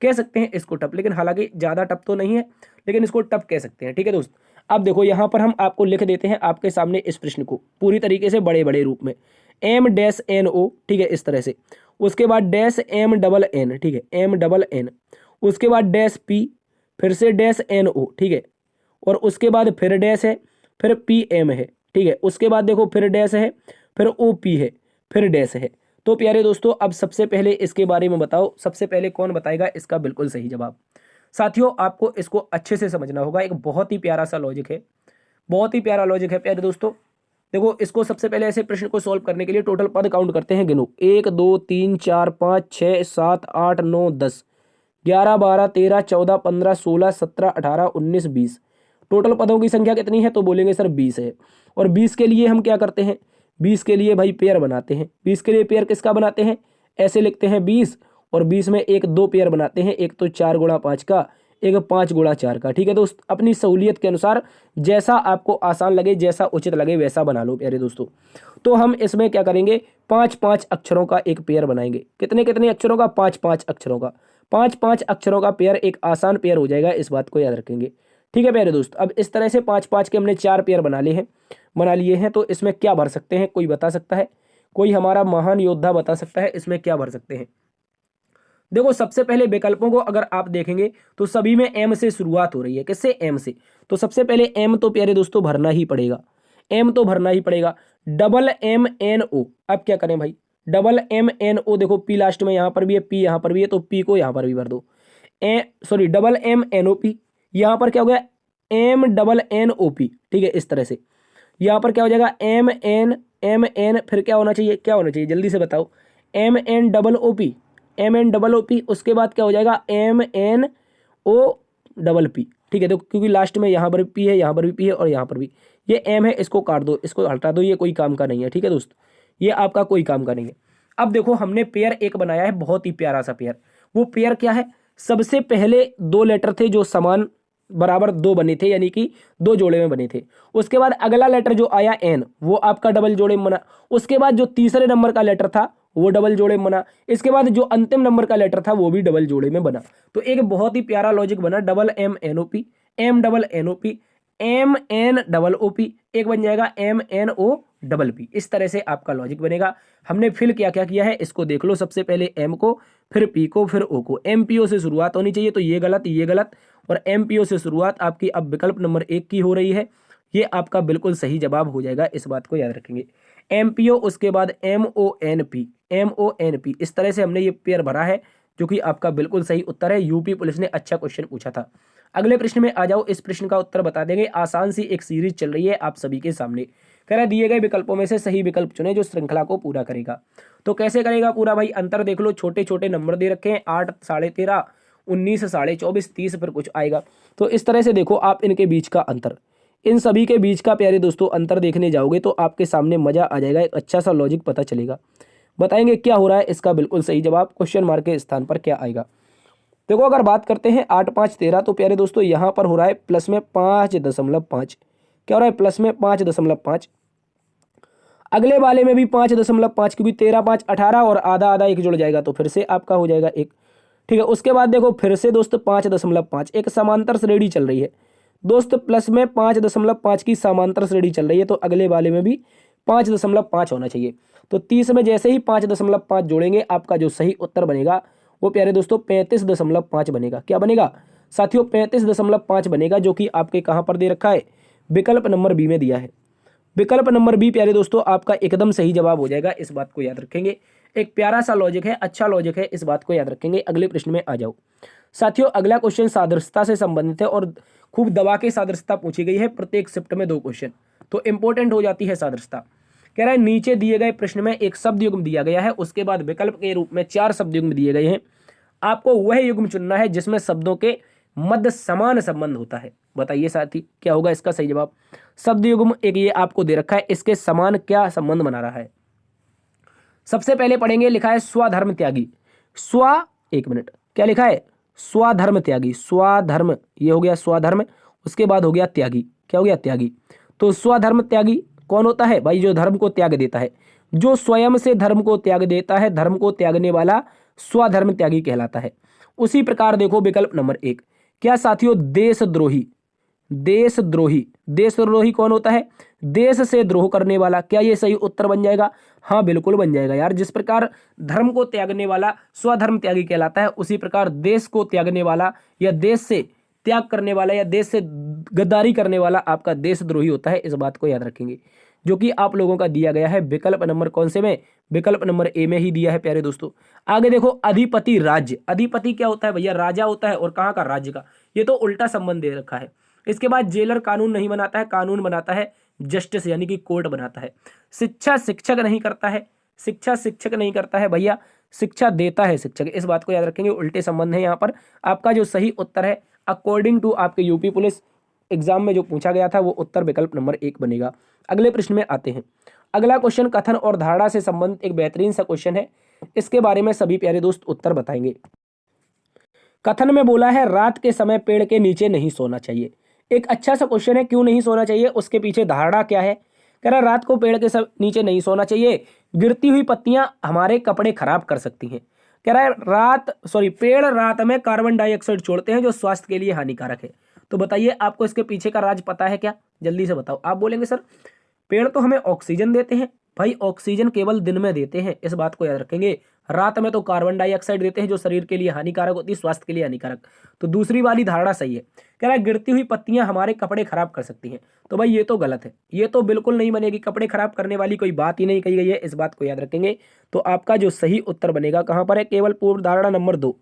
कह सकते हैं इसको टफ, लेकिन हालांकि ज़्यादा टफ तो नहीं है, लेकिन इसको टफ कह सकते हैं। ठीक है दोस्त, अब देखो यहाँ पर हम आपको लिख देते हैं आपके सामने इस प्रश्न को पूरी तरीके से बड़े बड़े रूप में। एम डैश एन ओ, ठीक है, इस तरह से। उसके बाद डैश एम डबल एन, ठीक है, एम डबल एन। उसके बाद डैश पी, फिर से डैश एन ओ, ठीक है, और उसके बाद फिर डैश है, फिर पी एम है, ठीक है। उसके बाद देखो फिर डैश है, फिर ओ पी है, फिर डैश है। तो प्यारे दोस्तों अब सबसे पहले इसके बारे में बताओ, सबसे पहले कौन बताएगा इसका बिल्कुल सही जवाब? साथियों आपको इसको अच्छे से समझना होगा, एक बहुत ही प्यारा सा लॉजिक है, बहुत ही प्यारा लॉजिक है प्यारे दोस्तों। देखो इसको सबसे पहले ऐसे प्रश्न को सॉल्व करने के लिए टोटल पद काउंट करते हैं, गिनो। 1 2 3 4 5 6 7 8 9 10 11 12 13 14 15 16 17 18 19 20। टोटल पदों की संख्या कितनी है? तो बोलेंगे सर 20 है। और 20 के लिए हम क्या करते हैं? 20 के लिए भाई पेयर बनाते हैं। 20 के लिए पेयर किसका बनाते हैं? ऐसे लिखते हैं 20 और 20 में एक 2 पेयर बनाते हैं, एक तो 4 गुणा 5 का, एक 5 गुणा 4 का। ठीक है दोस्त, अपनी सहूलियत के अनुसार जैसा आपको आसान लगे, जैसा उचित लगे वैसा बना लो प्यारे दोस्तों। तो हम इसमें क्या करेंगे? 5-5 अक्षरों का एक पेयर बनाएंगे। कितने कितने अक्षरों का? 5-5 अक्षरों का। 5-5 अक्षरों का पेयर एक आसान पेयर हो जाएगा, इस बात को याद रखेंगे। ठीक है प्यारे दोस्त, अब इस तरह से 5-5 के हमने 4 पेयर बना लिए हैं। तो इसमें क्या भर सकते हैं? कोई बता सकता है? कोई हमारा महान योद्धा बता सकता है इसमें क्या भर सकते हैं? देखो सबसे पहले विकल्पों को अगर आप देखेंगे तो सभी में एम से शुरुआत हो रही है। किससे? एम से। तो सबसे पहले एम तो प्यारे दोस्तों भरना ही पड़ेगा, एम तो भरना ही पड़ेगा। डबल एम एन ओ, अब क्या करें भाई? डबल एम एन ओ, देखो पी लास्ट में यहां पर भी है, पी यहां पर भी है, तो पी को यहां पर भी भर दो। Double M N O P, यहां पर क्या हो गया? M double N O P, ठीक है, इस तरह से। यहाँ पर क्या हो जाएगा? एम एन, फिर क्या होना चाहिए? क्या होना चाहिए जल्दी से बताओ? M N double O P, M N double O P. उसके बाद क्या हो जाएगा? M N O double P, ठीक है। देखो क्योंकि लास्ट में यहाँ पर भी पी है, यहाँ पर भी पी है और यहाँ पर भी ये एम है, इसको काट दो, इसको हटा दो, ये कोई काम का नहीं है। ठीक है दोस्त, ये आपका कोई काम का नहीं है। अब देखो हमने पेयर एक बनाया है, बहुत ही प्यारा सा पेयर। वो पेयर क्या है? सबसे पहले 2 लेटर थे जो समान बराबर 2 बने थे, यानी कि 2 जोड़े में बने थे। उसके बाद अगला लेटर जो आया एन, वो आपका डबल जोड़े में बना। उसके बाद जो तीसरे नंबर का लेटर था वो डबल जोड़े में बना। इसके बाद जो अंतिम नंबर का लेटर था वो भी डबल जोड़े में बना। तो एक बहुत ही प्यारा लॉजिक बना, double M N O P, M double N O P, M N double O P, एक बन जाएगा M N O double P. इस तरह से आपका लॉजिक बनेगा। हमने फिल क्या क्या किया है इसको देख लो। सबसे पहले एम को, फिर पी को, फिर ओ को। एम पी ओ से शुरुआत होनी चाहिए, तो ये गलत, ये गलत, और एम पी ओ से शुरुआत आपकी अब विकल्प नंबर 1 की हो रही है। ये आपका बिल्कुल सही जवाब हो जाएगा, इस बात को याद रखेंगे। एम पी ओ, उसके बाद M O N P, M O N P. इस तरह से हमने ये पेयर भरा है, जो कि आपका बिल्कुल सही उत्तर है। यूपी पुलिस ने अच्छा क्वेश्चन पूछा था। अगले प्रश्न में आ जाओ, इस प्रश्न का उत्तर बता देंगे। आसान सी एक सीरीज चल रही है आप सभी के सामने। कह रहा है दिए गए विकल्पों में से सही विकल्प चुने जो श्रृंखला को पूरा करेगा। तो कैसे करेगा पूरा भाई? अंतर देख लो, छोटे छोटे नंबर दे रखे हैं, 8 13.5 19 24.5 30, फिर कुछ आएगा। तो इस तरह से देखो आप इनके बीच का अंतर, इन सभी के बीच का प्यारे दोस्तों अंतर देखने जाओगे तो आपके सामने मजा आ जाएगा, एक अच्छा सा लॉजिक पता चलेगा। बताएंगे क्या हो रहा है इसका बिल्कुल सही जवाब, क्वेश्चन मार्क के स्थान पर क्या आएगा। देखो अगर बात करते हैं 8 5 13, तो प्यारे दोस्तों यहाँ पर हो रहा है प्लस में 5.5। क्या हो रहा है? प्लस में 5.5। अगले वाले में भी 5.5, क्योंकि 13 5 18 और आधा आधा एक जुड़ जाएगा, तो फिर से आपका हो जाएगा 1। ठीक है, उसके बाद देखो फिर से दोस्त 5.5, एक समांतर श्रेणी चल रही है दोस्त। प्लस में 5.5 की समांतर श्रेणी चल रही है, तो अगले वाले में भी 5.5 होना चाहिए। तो 30 में जैसे ही 5.5 जोड़ेंगे, आपका जो सही उत्तर बनेगा वो प्यारे दोस्तों 35.5 बनेगा। क्या बनेगा साथियों? 35.5 बनेगा, जो कि आपके कहाँ पर दे रखा है? विकल्प नंबर बी में दिया है। विकल्प नंबर बी प्यारे दोस्तों आपका एकदम सही जवाब हो जाएगा, इस बात को याद रखेंगे। एक प्यारा सा लॉजिक है, अच्छा लॉजिक है, इस बात को याद रखेंगे। अगले प्रश्न में आ जाओ साथियों। अगला क्वेश्चन सादृश्यता से संबंधित है और खूब दबा के सादृश्यता पूछी गई है। प्रत्येक शिफ्ट में 2 क्वेश्चन, तो इंपॉर्टेंट हो जाती है सादृश्यता। कह रहा है नीचे दिए गए प्रश्न में एक शब्द युग्म दिया गया है, उसके बाद विकल्प के रूप में 4 शब्द युग्म दिए गए हैं। आपको वह युग्म चुनना है जिसमें शब्दों के मध्य समान संबंध होता है। बताइए साथी क्या होगा इसका सही जवाब। शब्द युग्म एक ये आपको दे रखा है, इसके समान क्या संबंध बना रहा है। सबसे पहले पढ़ेंगे, लिखा है स्वधर्म त्यागी। एक मिनट, क्या लिखा है, स्वधर्म त्यागी। स्वधर्म, ये हो गया स्वधर्म, उसके बाद हो गया त्यागी। क्या हो गया, त्यागी। तो स्वधर्म त्यागी कौन होता है भाई, जो धर्म को त्याग देता है, जो स्वयं से धर्म को त्याग देता है, धर्म को त्यागने वाला स्वधर्म त्यागी कहलाता है। उसी प्रकार देखो विकल्प नंबर 1, क्या साथियों, देशद्रोही। देशद्रोही, देशद्रोही कौन होता है, देश से द्रोह करने वाला। क्या ये सही उत्तर बन जाएगा, हाँ बिल्कुल बन जाएगा यार। जिस प्रकार धर्म को त्यागने वाला स्वधर्म त्यागी कहलाता है, उसी प्रकार देश को त्यागने वाला या देश से त्याग करने वाला या देश से गद्दारी करने वाला आपका देशद्रोही होता है। इस बात को याद रखेंगे, जो कि आप लोगों का दिया गया है विकल्प नंबर कौन से में, विकल्प नंबर ए में ही दिया है प्यारे दोस्तों। आगे देखो, अधिपति राज्य। अधिपति क्या होता है भैया, राजा होता है, और कहाँ का, राज्य का। ये तो उल्टा संबंध दे रखा है। इसके बाद जेलर कानून नहीं बनाता है, कानून बनाता है जस्टिस यानी कि कोर्ट बनाता है। शिक्षा शिक्षक नहीं करता है, शिक्षा शिक्षक नहीं करता है भैया, शिक्षा देता है शिक्षक। इस बात को याद रखेंगे, उल्टे संबंध है यहाँ पर। आपका जो सही उत्तर है अकॉर्डिंग टू आपके यूपी पुलिस एग्जाम में जो पूछा गया था, वो उत्तर विकल्प नंबर 1 बनेगा। अगले प्रश्न में आते हैं। अगला क्वेश्चन कथन और धारणा से संबंधित एक बेहतरीन सा क्वेश्चन है। इसके बारे में सभी प्यारे दोस्त उत्तर बताएंगे। कथन में बोला है रात के समय पेड़ के नीचे नहीं सोना चाहिए। एक अच्छा सा क्वेश्चन है, क्यों नहीं सोना चाहिए, उसके पीछे धारणा क्या है। कह रहा रात को पेड़ के नीचे नहीं सोना चाहिए, गिरती हुई पत्तियां हमारे कपड़े खराब कर सकती हैं। कह रहा है पेड़ रात में कार्बन डाइऑक्साइड छोड़ते हैं जो स्वास्थ्य के लिए हानिकारक है। तो बताइए आपको इसके पीछे का राज पता है क्या, जल्दी से बताओ। आप बोलेंगे सर पेड़ तो हमें ऑक्सीजन देते हैं, भाई ऑक्सीजन केवल दिन में देते हैं, इस बात को याद रखेंगे। रात में तो कार्बन डाइऑक्साइड देते हैं जो शरीर के लिए हानिकारक होती है, स्वास्थ्य के लिए हानिकारक। तो दूसरी वाली धारणा सही है। कह रहा है गिरती हुई पत्तियां हमारे कपड़े खराब कर सकती हैं, तो भाई ये तो गलत है, ये तो बिल्कुल नहीं बनेगी। कपड़े खराब करने वाली कोई बात ही नहीं कही गई है, इस बात को याद रखेंगे। तो आपका जो सही उत्तर बनेगा कहां पर है, केवल पूर्व धारणा नंबर 2,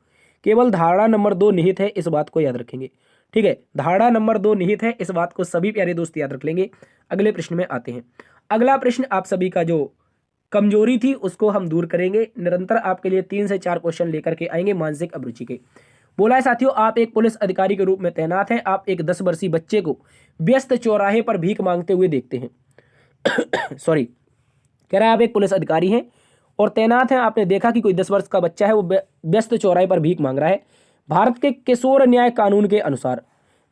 केवल धारणा नंबर 2 निहित है, इस बात को याद रखेंगे। ठीक है, धारणा नंबर 2 निहित है, इस बात को सभी प्यारे दोस्त याद रख लेंगे। अगले प्रश्न में आते हैं। अगला प्रश्न आप सभी का जो कमजोरी थी उसको हम दूर करेंगे। निरंतर आपके लिए 3 से 4 क्वेश्चन लेकर के आएंगे मानसिक अभिरुचि के। बोला है साथियों, आप एक पुलिस अधिकारी के रूप में तैनात हैं। आप एक 10 वर्षीय बच्चे को व्यस्त चौराहे पर भीख मांगते हुए देखते हैं। सॉरी, कह रहा है आप एक पुलिस अधिकारी हैं और तैनात हैं। आपने देखा कि कोई 10 वर्ष का बच्चा है, वो व्यस्त चौराहे पर भीख मांग रहा है। भारत के किशोर न्याय कानून के अनुसार,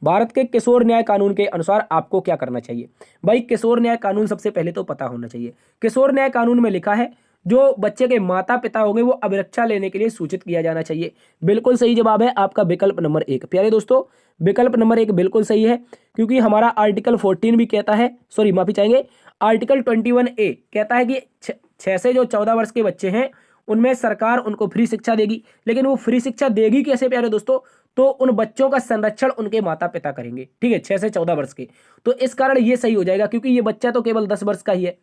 भारत के किशोर न्याय कानून के अनुसार आपको क्या करना चाहिए। भाई किशोर न्याय कानून सबसे पहले तो पता होना चाहिए। किशोर न्याय कानून में लिखा है जो बच्चे के माता पिता होंगे वो अभिरक्षा लेने के लिए सूचित किया जाना चाहिए। बिल्कुल सही जवाब है आपका विकल्प नंबर 1। प्यारे दोस्तों विकल्प नंबर 1 बिल्कुल सही है, क्योंकि हमारा आर्टिकल 14 भी कहता है, सॉरी माफी चाहेंगे, आर्टिकल 21A कहता है कि 6 से जो 14 वर्ष के बच्चे हैं उनमें सरकार उनको फ्री शिक्षा देगी। लेकिन वो फ्री शिक्षा देगी कैसे प्यारे दोस्तों, तो उन बच्चों का संरक्षण उनके माता पिता करेंगे। ठीक है, 6 से 14 वर्ष के। तो इस कारण ये सही हो जाएगा, क्योंकि ये बच्चा तो केवल 10 वर्ष का ही है,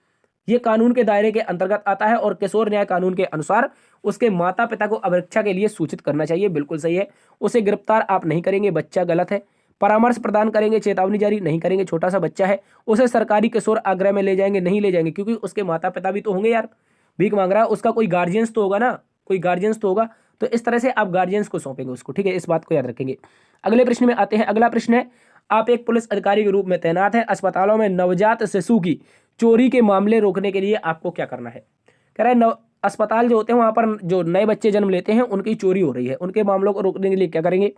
ये कानून के दायरे के अंतर्गत आता है और किशोर न्याय कानून के अनुसार उसके माता पिता को अभिरक्षा के लिए सूचित करना चाहिए। बिल्कुल सही है। उसे गिरफ्तार आप नहीं करेंगे, बच्चा गलत है। परामर्श प्रदान करेंगे, चेतावनी जारी नहीं करेंगे, छोटा सा बच्चा है। उसे सरकारी किशोर आग्रह में ले जाएंगे, नहीं ले जाएंगे, क्योंकि उसके माता पिता भी तो होंगे यार, भीख मांग रहा है, उसका कोई गार्जियंस तो होगा ना, कोई गार्जियंस तो होगा। तो इस तरह से आप गार्जियंस को सौंपेंगे उसको। ठीक है, इस बात को याद रखेंगे। अगले प्रश्न में आते हैं। अगला प्रश्न है, आप एक पुलिस अधिकारी के रूप में तैनात हैं। अस्पतालों में नवजात शिशु की चोरी के मामले रोकने के लिए आपको क्या करना है। कह रहा है अस्पताल जो होते हैं वहां पर जो नए बच्चे जन्म लेते हैं उनकी चोरी हो रही है, उनके मामलों को रोकने के लिए क्या करेंगे।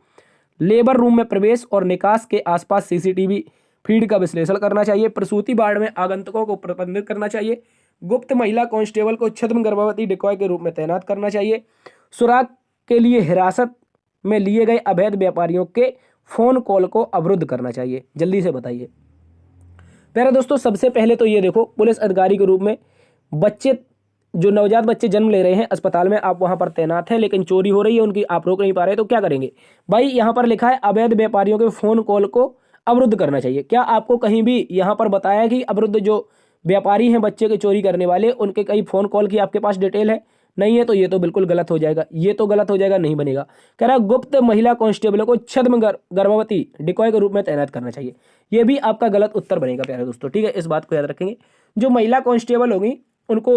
लेबर रूम में प्रवेश और निकास के आसपास सीसीटीवी फीड का विश्लेषण करना चाहिए। प्रसूति वार्ड में आगंतुकों को प्रतिबंधित करना चाहिए। गुप्त महिला कांस्टेबल को छद्म गर्भवती डिकॉय के रूप में तैनात करना चाहिए। सुराग के लिए हिरासत में लिए गए अवैध व्यापारियों के फोन कॉल को अवरुद्ध करना चाहिए। जल्दी से बताइए प्यारे दोस्तों। सबसे पहले तो ये देखो, पुलिस अधिकारी के रूप में बच्चे जो नवजात बच्चे जन्म ले रहे हैं अस्पताल में, आप वहां पर तैनात हैं, लेकिन चोरी हो रही है उनकी, आप रोक नहीं पा रहे, तो क्या करेंगे भाई। यहां पर लिखा है अवैध व्यापारियों के फोन कॉल को अवरुद्ध करना चाहिए। क्या आपको कहीं भी यहां पर बताया कि अवरुद्ध जो व्यापारी हैं बच्चे के चोरी करने वाले, उनके कई फोन कॉल की आपके पास डिटेल है? नहीं है, तो ये तो बिल्कुल गलत हो जाएगा, ये तो गलत हो जाएगा, नहीं बनेगा। कह रहा है गुप्त महिला कांस्टेबलों को छद्म गर्भवती डिकॉय के रूप में तैनात करना चाहिए। ये भी आपका गलत उत्तर बनेगा प्यारे दोस्तों। ठीक है, इस बात को याद रखेंगे। जो महिला कांस्टेबल होगी उनको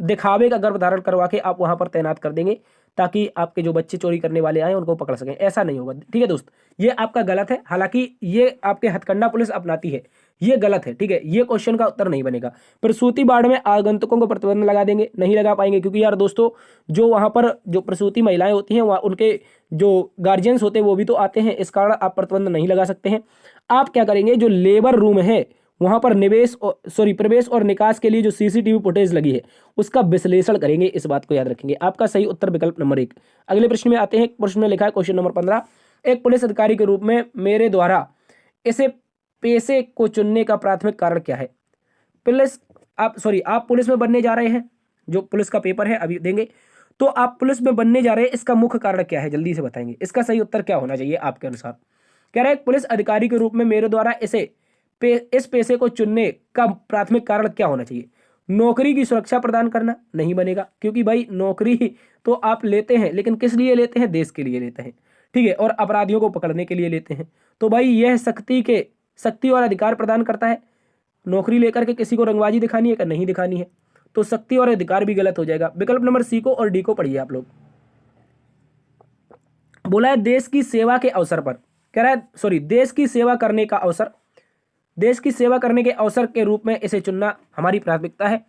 दिखावे का गर्भ धारण करवा के आप वहां पर तैनात कर देंगे, ताकि आपके जो बच्चे चोरी करने वाले आए उनको पकड़ सकें। ऐसा नहीं होगा, ठीक है दोस्त, ये आपका गलत है। हालांकि ये आपके हथकंडा पुलिस अपनाती है, ये गलत है, ठीक है, ये क्वेश्चन का उत्तर नहीं बनेगा। प्रसूति वार्ड में आगंतुकों को प्रतिबंध लगा देंगे, नहीं लगा पाएंगे, क्योंकि यार दोस्तों जो वहां पर जो प्रसूति महिलाएं होती हैं वहाँ उनके जो गार्जियंस होते हैं वो भी तो आते हैं, इस कारण आप प्रतिबंध नहीं लगा सकते हैं। आप क्या करेंगे, जो लेबर रूम है वहां पर प्रवेश और निकास के लिए जो सीसीटीवी फुटेज लगी है उसका विश्लेषण करेंगे, इस बात को याद रखेंगे। आपका सही उत्तर विकल्प नंबर 1। अगले प्रश्न में आते हैं। प्रश्न में लिखा है क्वेश्चन नंबर 15, एक पुलिस अधिकारी के रूप में मेरे द्वारा इसे पेशे को चुनने का प्राथमिक कारण क्या है। आप पुलिस में बनने जा रहे हैं, जो पुलिस का पेपर है अभी देंगे, तो आप पुलिस में बनने जा रहे हैं, इसका मुख्य कारण क्या है, जल्दी से बताएंगे। इसका सही उत्तर क्या होना चाहिए आपके अनुसार। कह रहे हैं पुलिस अधिकारी के रूप में मेरे द्वारा इस पेशे को चुनने का प्राथमिक कारण क्या होना चाहिए। नौकरी की सुरक्षा प्रदान करना, नहीं बनेगा, क्योंकि भाई नौकरी तो आप लेते हैं लेकिन किस लिए लेते हैं, देश के लिए लेते हैं, ठीक है, और अपराधियों को पकड़ने के लिए लेते हैं। तो भाई यह शक्ति और अधिकार प्रदान करता है। नौकरी लेकर के किसी को रंगबाजी दिखानी है कि नहीं दिखानी है, तो शक्ति और अधिकार भी गलत हो जाएगा। विकल्प नंबर सी को और डी को पढ़िए आप लोग। बोला है देश की सेवा के अवसर पर, कह रहा है देश की सेवा करने का अवसर, देश की सेवा करने के अवसर के रूप में इसे चुनना हमारी प्राथमिकता है।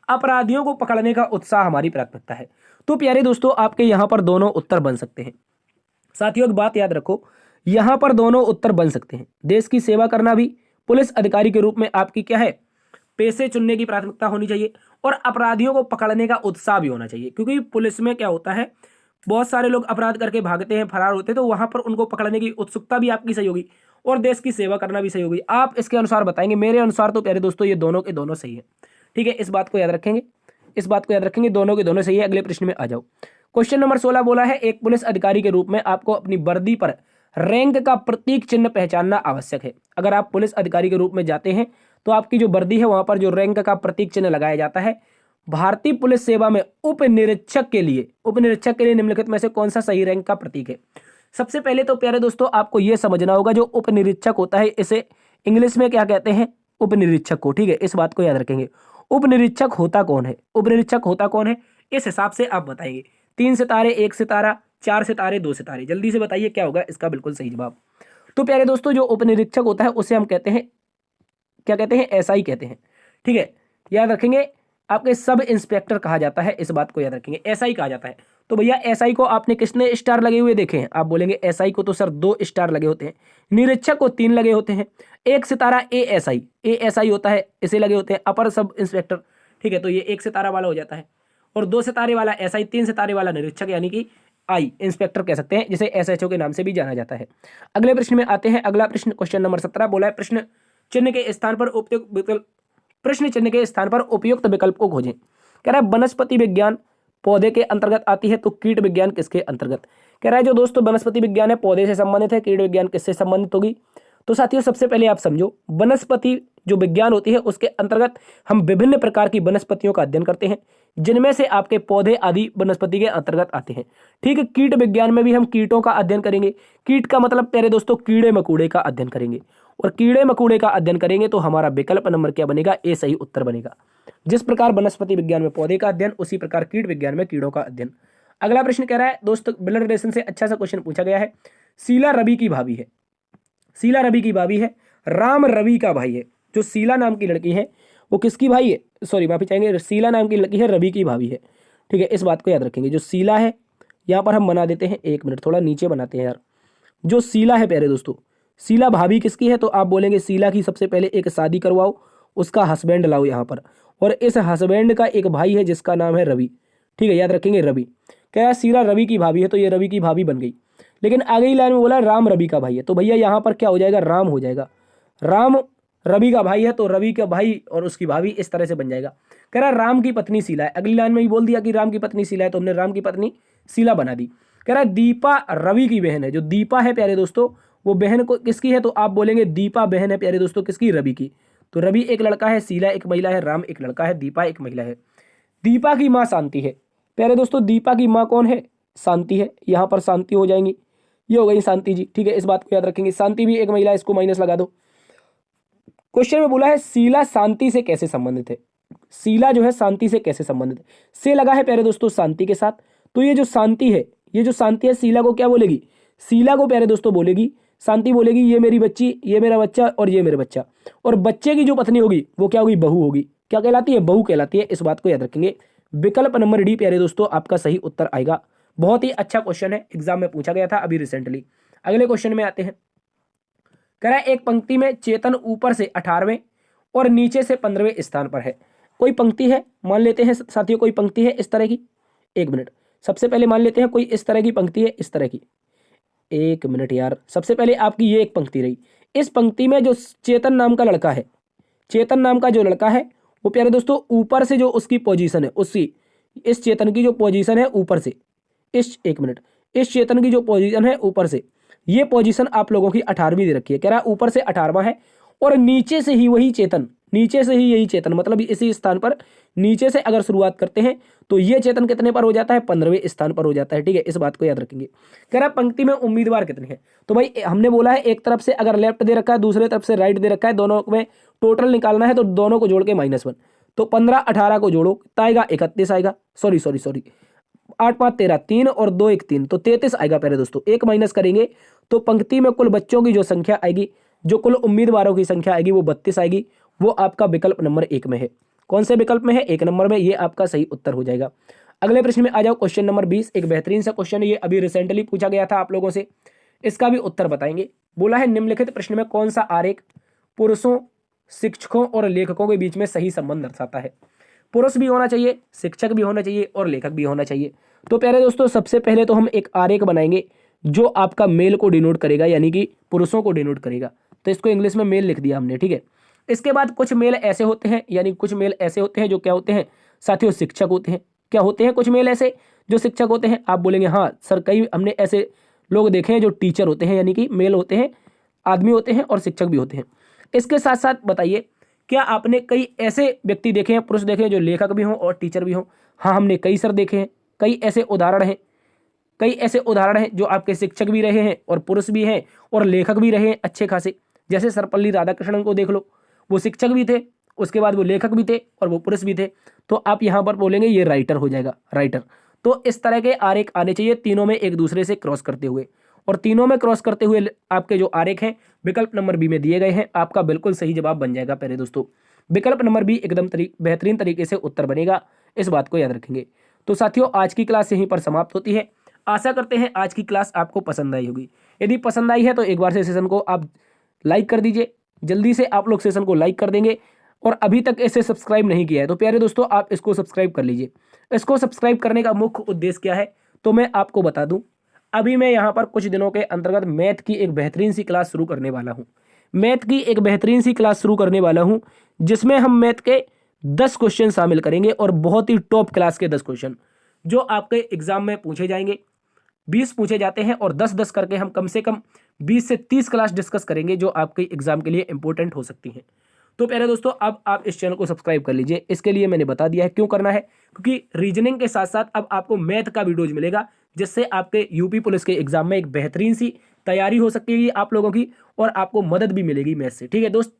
अपराधियों को पकड़ने का उत्साह हमारी प्राथमिकता है। तो प्यारे दोस्तों आपके यहां पर दोनों उत्तर बन सकते हैं। साथियों एक बात याद रखो, यहां पर दोनों उत्तर बन सकते हैं। देश की सेवा करना भी पुलिस अधिकारी के रूप में आपकी क्या है, पेशे चुनने की प्राथमिकता होनी चाहिए, और अपराधियों को पकड़ने का उत्साह भी होना चाहिए, क्योंकि पुलिस में क्या होता है, बहुत सारे लोग अपराध करके भागते हैं, फरार होते हैं, तो वहां पर उनको पकड़ने की उत्सुकता भी आपकी सही होगी और देश की सेवा करना भी सही होगी। आप इसके अनुसार बताएंगे। मेरे अनुसार तो प्यारे दोस्तों ये दोनों के दोनों सही है, ठीक है, इस बात को याद रखेंगे, इस बात को याद रखेंगे, दोनों के दोनों सही है। अगले प्रश्न में आ जाओ। क्वेश्चन नंबर 16 बोला है एक पुलिस अधिकारी के रूप में आपको अपनी वर्दी पर रैंक का प्रतीक चिन्ह पहचानना आवश्यक है। अगर आप पुलिस अधिकारी के रूप में जाते हैं तो आपकी जो वर्दी है वहां पर जो रैंक का प्रतीक चिन्ह लगाया जाता है। भारतीय पुलिस सेवा में उप निरीक्षक के लिए निम्नलिखित में से कौन सा सही रैंक का प्रतीक है। सबसे पहले तो प्यारे दोस्तों आपको यह समझना होगा, जो उप निरीक्षक होता है इसे इंग्लिश में क्या कहते हैं, उप निरीक्षक को, ठीक है, इस बात को याद रखेंगे। उप निरीक्षक होता कौन है, उप निरीक्षक होता कौन है, इस हिसाब से आप बताएंगे। 3 सितारे, 1 सितारा, 4 सितारे, 2 सितारे, जल्दी से बताइए क्या होगा इसका बिल्कुल सही जवाब। तो प्यारे दोस्तों जो उप निरीक्षक होता है उसे हम कहते हैं, क्या कहते हैं, एसआई कहते हैं, ठीक है, याद रखेंगे। आपके सब इंस्पेक्टर कहा जाता है, इस बात को याद रखेंगे, एसआई कहा जाता है। तो भैया एसआई को आपने कितने स्टार लगे हुए देखे हैं, आप बोलेंगे एसआई को तो सर 2 स्टार लगे होते हैं, निरीक्षक को 3 लगे होते हैं, 1 सितारा एएसआई होता है, इसे लगे होते हैं अपर सब इंस्पेक्टर, ठीक है, तो ये 1 सितारा वाला हो जाता है, और 2 सितारे वाला एसआई, 3 सितारे वाला निरीक्षक यानी कि आई इंस्पेक्टर कह सकते हैं, जिसे एसएचओ के नाम से भी जाना जाता है। अगले प्रश्न में आते हैं। अगला प्रश्न क्वेश्चन नंबर 17 बोला है प्रश्न चिन्ह के स्थान पर उपयुक्त विकल्प को खोजें। कह रहा है वनस्पति विज्ञान पौधे के अंतर्गत आती है, तो कीट विज्ञान किसके अंतर्गत। कह रहा है जो दोस्तों वनस्पति विज्ञान है पौधे से संबंधित है, कीट विज्ञान किससे संबंधित होगी। तो साथियों सबसे पहले आप समझो, वनस्पति जो विज्ञान होती है उसके अंतर्गत हम विभिन्न प्रकार की वनस्पतियों का अध्ययन करते हैं, जिनमें से आपके पौधे आदि वनस्पति के अंतर्गत आते हैं, ठीक है। कीट विज्ञान में भी हम कीटों का अध्ययन करेंगे। कीट का मतलब प्यारे दोस्तों कीड़े मकोड़े का अध्ययन करेंगे, और कीड़े मकोड़े का अध्ययन करेंगे तो हमारा विकल्प नंबर क्या बनेगा, ए सही उत्तर बनेगा। जिस प्रकार वनस्पति विज्ञान में पौधे का अध्ययन, उसी प्रकार कीट विज्ञान में कीड़ों का अध्ययन। अगला प्रश्न कह रहा है दोस्तों ब्लड रिलेशन से अच्छा सा क्वेश्चन पूछा गया है। शीला रवि की भाभी है, शीला रवि की भाभी है, राम रवि का भाई है। जो शीला नाम की लड़की है वो किसकी भाई है, सॉरी माफी चाहेंगे, शीला नाम की लड़की है, रवि की भाभी है, ठीक है, इस बात को याद रखेंगे। जो शीला है यहाँ पर हम बना देते हैं, 1 मिनट थोड़ा नीचे बनाते हैं यार। जो शीला है प्यारे दोस्तों, शीला भाभी किसकी है, तो आप बोलेंगे शीला की सबसे पहले एक शादी करवाओ, उसका हस्बैंड लाओ यहाँ पर, और इस हस्बैंड का एक भाई है जिसका नाम है रवि, ठीक है, याद रखेंगे रवि। क्या शीला रवि की भाभी है, तो ये रवि की भाभी बन गई। लेकिन आगे ही लाइन में बोला राम रवि का भाई है, तो भैया यहाँ पर क्या हो जाएगा, राम हो जाएगा। राम रवि का भाई है तो रवि का भाई और उसकी भाभी इस तरह से बन जाएगा। कह रहा राम की पत्नी शीला है, अगली लाइन में ही बोल दिया कि राम की पत्नी शीला है, तो हमने राम की पत्नी शीला बना दी। कह रहा है दीपा रवि की बहन है। जो दीपा है प्यारे दोस्तों वो बहन को किसकी है, तो आप बोलेंगे दीपा बहन है प्यारे दोस्तों किसकी, रवि की। तो रवि एक लड़का है, शीला एक महिला है, राम एक लड़का है, दीपा एक महिला है। दीपा की माँ शांति है प्यारे दोस्तों, दीपा की माँ कौन है, शांति है, यहाँ पर शांति हो जाएंगी, ये हो गई शांति जी, ठीक है, इस बात को याद रखेंगे। शांति भी एक महिला, इसको माइनस लगा दो। क्वेश्चन में बोला है शीला शांति से कैसे संबंधित है, शीला जो है शांति से कैसे संबंधित है। से लगा है प्यारे दोस्तों शांति के साथ, तो ये जो शांति है, ये जो शांति है शीला को क्या बोलेगी? शीला को प्यारे दोस्तों बोलेगी, शांति बोलेगी ये मेरी बच्ची, ये मेरा बच्चा और ये मेरे बच्चा। और बच्चे की जो पत्नी होगी वो क्या होगी? बहू होगी। क्या कहलाती है? बहू कहलाती है। इस बात को याद रखेंगे। विकल्प नंबर डी प्यारे दोस्तों आपका सही उत्तर आएगा। बहुत ही अच्छा क्वेश्चन है, एग्जाम में पूछा गया था अभी रिसेंटली। अगले क्वेश्चन में आते हैं। कह रहा है एक पंक्ति में चेतन ऊपर से 18वें और नीचे से 15वें स्थान पर है। कोई पंक्ति है, मान लेते हैं साथियों कोई पंक्ति है इस तरह की। एक मिनट, सबसे पहले मान लेते हैं कोई इस तरह की पंक्ति है, इस तरह की। एक मिनट यार, सबसे पहले आपकी ये एक पंक्ति रही। इस पंक्ति में जो चेतन नाम का लड़का है, चेतन नाम का जो लड़का है वो प्यारे दोस्तों ऊपर से जो उसकी पोजीशन है, उसकी इस चेतन की जो पोजीशन है ऊपर से, इस एक मिनट, इस चेतन की जो पोजीशन है ऊपर से, ये पोजीशन आप लोगों की 18वीं दे रखी है। कह रहा है ऊपर से 18वां है और नीचे से ही वही चेतन, नीचे से ही यही चेतन, मतलब इसी स्थान पर नीचे से अगर शुरुआत करते हैं तो ये चेतन कितने पर हो जाता है? 15वें स्थान पर हो जाता है। ठीक है, इस बात को याद रखेंगे। कह रहा है पंक्ति में उम्मीदवार कितने हैं? तो भाई हमने बोला है एक तरफ से अगर लेफ्ट दे रखा है, दूसरे तरफ से राइट दे रखा है, दोनों में टोटल निकालना है तो दोनों को जोड़ के -1। तो 15 18 को जोड़ो तो आएगा 31 आएगा। सॉरी 8 5 13, 3 और 2 1 3, तो 33 आएगा प्यारे दोस्तों। एक माइनस करेंगे तो पंक्ति में कुल बच्चों की जो संख्या आएगी, जो कुल उम्मीदवारों की संख्या आएगी वो 32 आएगी। वो आपका विकल्प नंबर 1 में है। कौन से विकल्प में है? 1 नंबर में। ये आपका सही उत्तर हो जाएगा। अगले प्रश्न में आ जाओ, क्वेश्चन नंबर 20। एक बेहतरीन सा क्वेश्चन है, ये अभी रिसेंटली पूछा गया था आप लोगों से। इसका भी उत्तर बताएंगे। बोला है निम्नलिखित प्रश्न में कौन सा आरेख पुरुषों, शिक्षकों और लेखकों के बीच में सही संबंध दर्शाता है? पुरुष भी होना चाहिए, शिक्षक भी होना चाहिए और लेखक भी होना चाहिए। तो प्यारे दोस्तों सबसे पहले तो हम एक आरेख बनाएंगे जो आपका मेल को डिनोट करेगा, यानी कि पुरुषों को डिनोट करेगा। तो इसको इंग्लिश में मेल लिख दिया हमने। ठीक है, इसके बाद कुछ मेल ऐसे होते हैं, यानी कुछ मेल ऐसे होते हैं जो क्या होते हैं साथियों? शिक्षक होते हैं। क्या होते हैं कुछ मेल ऐसे जो शिक्षक होते हैं? आप बोलेंगे हाँ सर, कई हमने ऐसे लोग देखे हैं जो टीचर होते हैं, यानी कि मेल होते हैं, आदमी होते हैं और शिक्षक भी होते हैं। इसके साथ साथ बताइए, क्या आपने कई ऐसे व्यक्ति देखे हैं, पुरुष देखे हैं जो लेखक भी हों और टीचर भी हों? हाँ, हमने कई सर देखे हैं। कई ऐसे उदाहरण हैं, कई ऐसे उदाहरण हैं जो आपके शिक्षक भी रहे हैं और पुरुष भी हैं और लेखक भी रहे हैं अच्छे खासे। जैसे सर्वपल्ली राधाकृष्णन को देख लो, वो शिक्षक भी थे, उसके बाद वो लेखक भी थे और वो पुरुष भी थे। तो आप यहाँ पर बोलेंगे ये राइटर हो जाएगा, राइटर। तो इस तरह के आरेख आने चाहिए तीनों में एक दूसरे से क्रॉस करते हुए, और तीनों में क्रॉस करते हुए आपके जो आरेख हैं विकल्प नंबर बी में दिए गए हैं। आपका बिल्कुल सही जवाब बन जाएगा प्यारे दोस्तों। विकल्प नंबर बी एकदम बेहतरीन तरीके से उत्तर बनेगा। इस बात को याद रखेंगे। तो साथियों आज की क्लास यहीं पर समाप्त होती है। आशा करते हैं आज की क्लास आपको पसंद आई होगी। यदि पसंद आई है तो एक बार से सेशन को आप लाइक कर दीजिए। जल्दी से आप लोग सेशन को लाइक कर देंगे, और अभी तक इसे सब्सक्राइब नहीं किया है तो प्यारे दोस्तों आप इसको सब्सक्राइब कर लीजिए। इसको सब्सक्राइब करने का मुख्य उद्देश्य क्या है तो मैं आपको बता दूं। अभी मैं यहाँ पर कुछ दिनों के अंतर्गत मैथ की एक बेहतरीन सी क्लास शुरू करने वाला हूँ। मैथ की एक बेहतरीन सी क्लास शुरू करने वाला हूँ जिसमें हम मैथ के 10 क्वेश्चन शामिल करेंगे, और बहुत ही टॉप क्लास के 10 क्वेश्चन जो आपके एग्जाम में पूछे जाएंगे। 20 पूछे जाते हैं और 10-10 करके हम कम से कम 20 से 30 क्लास डिस्कस करेंगे जो आपके एग्जाम के लिए इंपॉर्टेंट हो सकती हैं। तो प्यारे दोस्तों अब आप इस चैनल को सब्सक्राइब कर लीजिए। इसके लिए मैंने बता दिया है क्यों करना है, क्योंकि रीजनिंग के साथ साथ अब आपको मैथ का वीडियोज मिलेगा, जिससे आपके यूपी पुलिस के एग्जाम में एक बेहतरीन सी तैयारी हो सकती है आप लोगों की, और आपको मदद भी मिलेगी मैथ से। ठीक है दोस्त,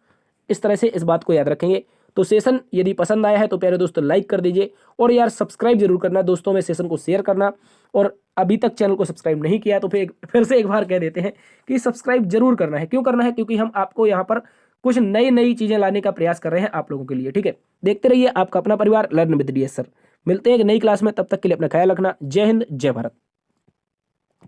इस तरह से इस बात को याद रखेंगे। तो सेशन यदि पसंद आया है तो प्यारे दोस्तों लाइक कर दीजिए, और यार सब्सक्राइब जरूर करना दोस्तों में, सेशन को शेयर करना, और अभी तक चैनल को सब्सक्राइब नहीं किया तो फिर से एक बार कह देते हैं कि सब्सक्राइब जरूर करना है। क्यों करना है? क्योंकि हम आपको यहाँ पर कुछ नई नई चीजें लाने का प्रयास कर रहे हैं आप लोगों के लिए। ठीक है, देखते रहिए आपका अपना परिवार लर्न विद डीएस सर। मिलते हैं एक नई क्लास में, तब तक के लिए अपना ख्याल रखना। जय हिंद, जय भारत।